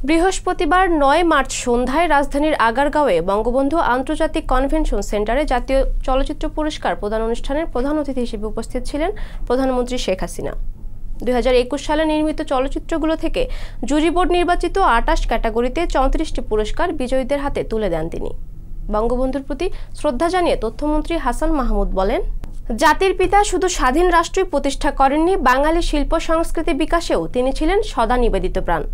বৃহস্পতিবার ৯ মার্চ সন্ধ্যায় রাজধানীর আগারগাঁওয়ে বঙ্গবন্ধু আন্তর্জাতিক কনভেনশন সেন্টারে জাতীয় চলচ্চিত্র পুরস্কার প্রদান অনুষ্ঠানের প্রধান অতিথি হিসেবে উপস্থিত ছিলেন প্রধানমন্ত্রী শেখ হাসিনা। ২০২১ সালে নির্মিত চলচ্চিত্রগুলো থেকে জুরি বোর্ড নির্বাচিত ২৮ ক্যাটাগরিতে ৩৪টি পুরস্কার বিজয়ীদের হাতে তুলে দেন তিনি। বঙ্গবন্ধুর প্রতি শ্রদ্ধা জানিয়ে তথ্যমন্ত্রী হাসান মাহমুদ বলেন, জাতির পিতা শুধু স্বাধীন রাষ্ট্রই প্রতিষ্ঠা করেননি, বাঙালি শিল্প সংস্কৃতি বিকাশেও তিনি ছিলেন সদা নিবেদিত প্রাণ।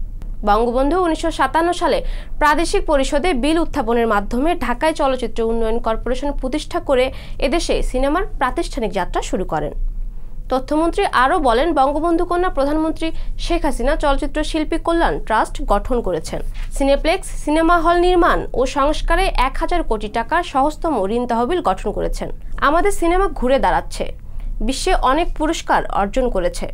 বঙ্গবন্ধু ১৯৫৭ সালে প্রাদেশিক পরিষদে বিল উত্থাপনের মাধ্যমে ঢাকায় চলচ্চিত্র উন্নয়ন কর্পোরেশন প্রতিষ্ঠা করে এদেশে সিনেমার প্রাতিষ্ঠানিক যাত্রা শুরু করেন। তথ্যমন্ত্রী আরও বলেন, বঙ্গবন্ধু কন্যা প্রধানমন্ত্রী শেখ হাসিনা চলচ্চিত্র শিল্পী কল্যাণ ট্রাস্ট গঠন করেছেন। সিনেপ্লেক্স সিনেমা হল নির্মাণ ও সংস্কারে ১,০০০ কোটি টাকার সহজতম ঋণ তহবিল গঠন করেছেন। আমাদের সিনেমা ঘুরে দাঁড়াচ্ছে, বিশ্বে অনেক পুরস্কার অর্জন করেছে।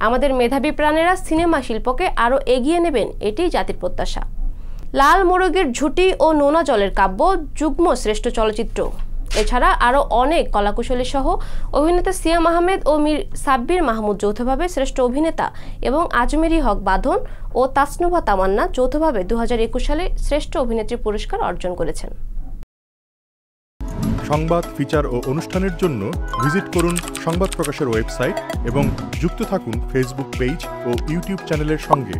আমাদের মেধাবী প্রাণেরা সিনেমা শিল্পকে আরও এগিয়ে নেবেন, এটিই জাতির প্রত্যাশা। লাল মোরগের ঝুঁটি ও নোনা জলের কাব্য যুগ্ম শ্রেষ্ঠ চলচ্চিত্র। এছাড়া আরও অনেক কলাকুশলী সহ অভিনেতা সিয়াম আহমেদ ও মীর সাব্বির মাহমুদ যৌথভাবে শ্রেষ্ঠ অভিনেতা এবং আজমেরি হক বাঁধন ও তাসনুভা তামান্না যৌথভাবে ২০২১ সালে শ্রেষ্ঠ অভিনেত্রী পুরস্কার অর্জন করেছেন। সংবাদ, ফিচার ও অনুষ্ঠানের জন্য ভিজিট করুন সংবাদ প্রকাশের ওয়েবসাইট এবং যুক্ত থাকুন ফেসবুক পেজ ও ইউটিউব চ্যানেলের সঙ্গে।